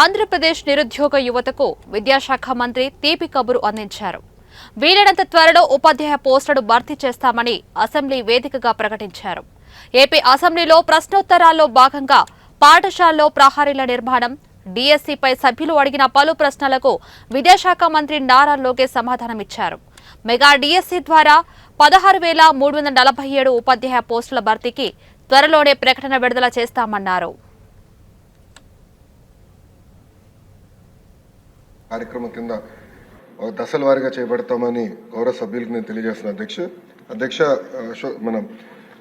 ఆంధ్రప్రదేశ్ నిరుద్యోగ యువతకు విద్యాశాఖ మంత్రి తీపి కబురు అందించారు. వీలైనంత త్వరలో ఉపాధ్యాయ పోస్టులను భర్తీ చేస్తామని అసెంబ్లీ వేదికగా ప్రకటించారు. ఏపీ అసెంబ్లీలో ప్రశ్నోత్తరాల్లో భాగంగా పాఠశాలలో ప్రహరీల నిర్మాణం, డిఎస్సిపై సభ్యులు అడిగిన పలు ప్రశ్నలకు విద్యాశాఖ మంత్రి నారా లోకేష్ సమాధానమిచ్చారు. మెగా డిఎస్సి ద్వారా 16,347 ఉపాధ్యాయ పోస్టుల భర్తీకి త్వరలోనే ప్రకటన విడుదల చేస్తామన్నారు. కార్యక్రమం కింద దశల వారీగా చేపడతామని గౌరవ సభ్యులకు నేను తెలియజేస్తున్నాను. అధ్యక్ష మన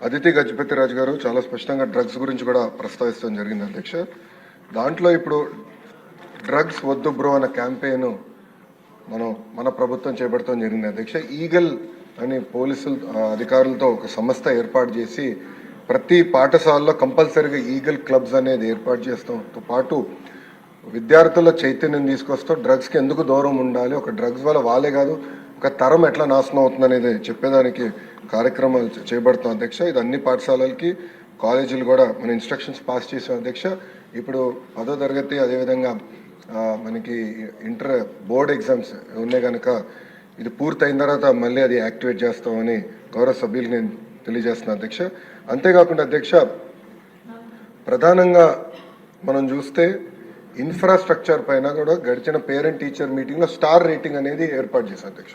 అదితి గజపతి రాజు గారు చాలా స్పష్టంగా డ్రగ్స్ గురించి కూడా ప్రస్తావించడం జరిగింది. అధ్యక్ష, దాంట్లో ఇప్పుడు డ్రగ్స్ వద్దు బ్రో అన్న క్యాంపెయిన్ మన ప్రభుత్వం చేపడతాం జరిగింది. అధ్యక్ష, ఈగల్ అని పోలీసులు అధికారులతో ఒక సంస్థ ఏర్పాటు చేసి ప్రతి పాఠశాలలో కంపల్సరీగా ఈగల్ క్లబ్స్ అనేది ఏర్పాటు చేస్తాంతో పాటు విద్యార్థుల చైతన్యం తీసుకొస్తూ డ్రగ్స్కి ఎందుకు దూరం ఉండాలి, ఒక డ్రగ్స్ వల్ల వాళ్ళే కాదు ఒక తరం ఎట్లా నాశనం అవుతుంది అనేది చెప్పేదానికి కార్యక్రమాలు చేపడతాం. అధ్యక్ష, ఇది అన్ని పాఠశాలలకి కాలేజీలు కూడా మన ఇన్స్ట్రక్షన్స్ పాస్ చేసాం. అధ్యక్ష, ఇప్పుడు 10వ తరగతి అదేవిధంగా మనకి ఇంటర్ బోర్డ్ ఎగ్జామ్స్ ఉన్నాయి కనుక ఇది పూర్తయిన తర్వాత మళ్ళీ అది యాక్టివేట్ చేస్తామని గౌరవ సభ్యులకు నేను తెలియజేస్తున్నాను. అధ్యక్ష, అంతేకాకుండా అధ్యక్ష, ప్రధానంగా మనం చూస్తే ఇన్ఫ్రాస్ట్రక్చర్ పైన కూడా గడిచిన పేరెంట్ టీచర్ మీటింగ్లో స్టార్ రేటింగ్ అనేది ఏర్పాటు చేశారు. అధ్యక్ష,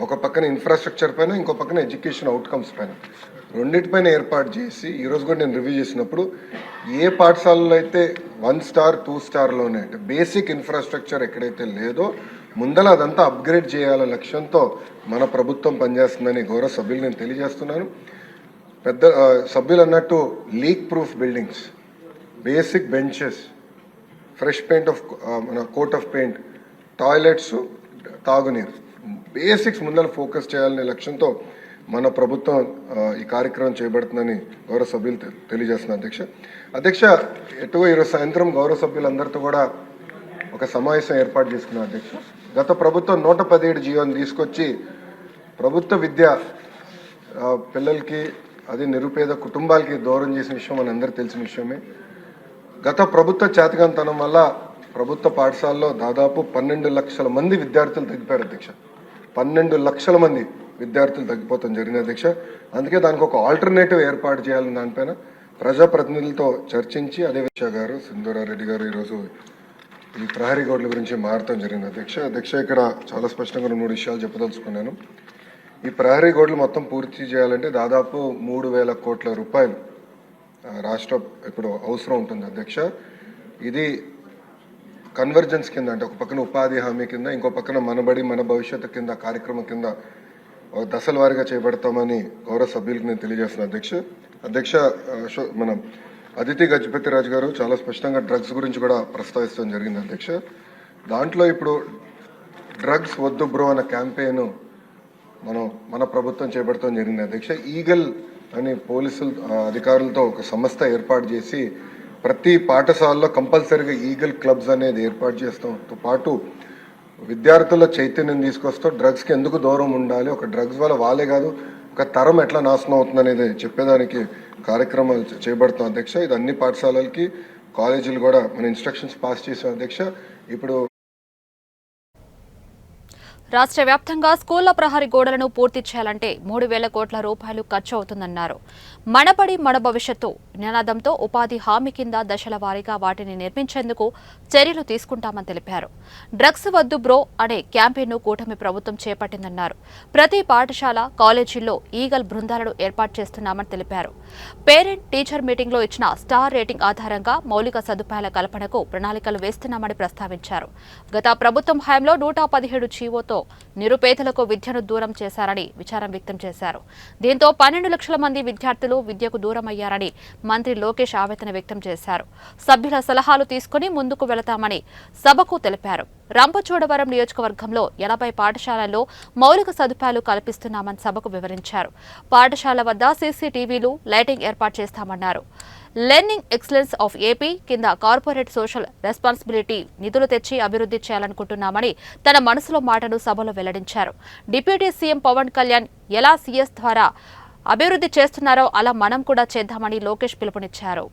ఒక పక్కన ఇన్ఫ్రాస్ట్రక్చర్ పైన ఇంకో పక్కన ఎడ్యుకేషన్ అవుట్కమ్స్ పైన రెండింటిపైన ఏర్పాటు చేసి ఈరోజు కూడా నేను రివ్యూ చేసినప్పుడు ఏ పాఠశాలలో అయితే 1 స్టార్ 2 స్టార్లోనే అంటే బేసిక్ ఇన్ఫ్రాస్ట్రక్చర్ ఎక్కడైతే లేదో ముందల అదంతా అప్గ్రేడ్ చేయాలనే లక్ష్యంతో మన ప్రభుత్వం పనిచేస్తుందని గౌరవ సభ్యులు నేను తెలియజేస్తున్నాను. పెద్ద సభ్యులు అన్నట్టు leak proof buildings, basic benches, fresh paint of మన కోట్ ఆఫ్ పెయింట్, టాయిలెట్స్, తాగునీరు, బేసిక్స్ ముందర ఫోకస్ చేయాలనే లక్ష్యంతో మన ప్రభుత్వం ఈ కార్యక్రమం చేపడుతుందని గౌరవ సభ్యులు తెలియజేస్తున్నారు. అధ్యక్ష, ఎటువో ఈరోజు సాయంత్రం గౌరవ సభ్యులందరితో కూడా ఒక సమావేశం ఏర్పాటు చేసుకున్నారు. అధ్యక్ష, గత ప్రభుత్వం 117 జీవోని తీసుకొచ్చి ప్రభుత్వ విద్య పిల్లలకి అది నిరుపేద కుటుంబాలకి దూరం చేసిన విషయం మన అందరికీ తెలిసిన విషయమే. గత ప్రభుత్వ చేతకంతనం వల్ల ప్రభుత్వ పాఠశాలలో దాదాపు 12 లక్షల మంది విద్యార్థులు తగ్గిపోయారు. అధ్యక్ష, 12 లక్షల మంది విద్యార్థులు తగ్గిపోతాం జరిగింది. అధ్యక్ష, అందుకే దానికి ఒక ఆల్టర్నేటివ్ ఏర్పాటు చేయాలని దానిపైన ప్రజాప్రతినిధులతో చర్చించి అదే విషయ గారు సింధూరారెడ్డి గారు ఈరోజు ఈ ప్రహరీ గోడల గురించి మారటం జరిగింది. అధ్యక్ష, ఇక్కడ చాలా స్పష్టంగా 3 విషయాలు చెప్పదలుచుకున్నాను. ఈ ప్రహరీ గోడలు మొత్తం పూర్తి చేయాలంటే దాదాపు 3,000 కోట్ల రూపాయలు రాష్ట్ర ఇప్పుడు అవసరం ఉంటుంది. అధ్యక్ష, ఇది కన్వర్జెన్స్ కింద అంటే ఒక పక్కన ఉపాధి హామీ కింద ఇంకో పక్కన మనబడి మన భవిష్యత్తు కింద కార్యక్రమం కింద దశల వారీగా చేపడతామని గౌరవ సభ్యులకు నేను తెలియజేస్తున్నాను. అధ్యక్ష మన అదితి గజపతి రాజు గారు చాలా స్పష్టంగా డ్రగ్స్ గురించి కూడా ప్రస్తావించడం జరిగింది. అధ్యక్ష, దాంట్లో ఇప్పుడు డ్రగ్స్ వద్దు బ్రో అన్న క్యాంపెయిన్ మన ప్రభుత్వం చేపడతాం జరిగింది. అధ్యక్ష, ఈగల్ అని పోలీసులు అధికారులతో ఒక సంస్థ ఏర్పాటు చేసి ప్రతి పాఠశాలలో కంపల్సరీగా ఈగల్ క్లబ్స్ అనేది ఏర్పాటు చేస్తాంతో పాటు విద్యార్థుల చైతన్యం తీసుకొస్తూ డ్రగ్స్కి ఎందుకు దూరం ఉండాలి, ఒక డ్రగ్స్ వల్ల వాళ్ళే కాదు ఒక తరం ఎట్లా నాశనం అవుతుంది అనేది చెప్పేదానికి కార్యక్రమాలు చేపడతాం. అధ్యక్ష, ఇది అన్ని పాఠశాలలకి కాలేజీలు కూడా మన ఇన్స్ట్రక్షన్స్ పాస్ చేసాం. అధ్యక్ష, ఇప్పుడు రాష్ట్ర వ్యాప్తంగా స్కూళ్ల ప్రహరీ గోడలను పూర్తి చేయాలంటే 3,000 కోట్ల రూపాయలు ఖర్చు అవుతుందన్నారు. మనబడి మన భవిష్యత్తు నినాదంతో ఉపాధి హామీ కింద దశల వారీగా వాటిని నిర్మించేందుకు చర్యలు తీసుకుంటామని తెలిపారు. డ్రగ్స్ వద్దు బ్రో అనే క్యాంపెయిన్ను కూటమి ప్రభుత్వం చేపట్టిందన్నారు. ప్రతి పాఠశాల కాలేజీల్లో ఈగల్ బృందాలను ఏర్పాటు చేస్తున్నామని తెలిపారు. పేరెంట్ టీచర్ మీటింగ్లో ఇచ్చిన స్టార్ రేటింగ్ ఆధారంగా మౌలిక సదుపాయాల కల్పనకు ప్రణాళికలు వేస్తున్నామని ప్రస్తావించారు. గత ప్రభుత్వం హయాంలో 117 జీవోతో నిరుపేదలకు విద్యను దూరం చేశారని విచారం వ్యక్తం చేశారు. దీంతో 12 లక్షల మంది విద్యార్థులు విద్యకు దూరమయ్యారని మంత్రి లోకేష్ ఆవేదన వ్యక్తం చేశారు. సభ్యుల సలహాలు తీసుకుని ముందుకు వెళతామని సభకు తెలిపారు. రంపచోడవరం నియోజకవర్గంలో 80 పాఠశాలల్లో మౌలిక సదుపాయాలు కల్పిస్తున్నామని సభకు వివరించారు. పాఠశాల వద్ద సీసీటీవీలు, లైటింగ్ ఏర్పాటు చేస్తామన్నారు. లెర్నింగ్ ఎక్సలెన్స్ ఆఫ్ ఏపీ కింద కార్పొరేట్ సోషల్ రెస్పాన్సిబిలిటీ నిధులు తెచ్చి అభివృద్ధి చేయాలనుకుంటున్నామని తన మనసులో మాటను సభలో వెల్లడించారు. డిప్యూటీ సీఎం పవన్ కళ్యాణ్ ఎలా సీఎస్ ద్వారా అభివృద్ధి చేస్తున్నారో అలా మనం కూడా చేద్దామని లోకేష్ పిలుపునిచ్చారు.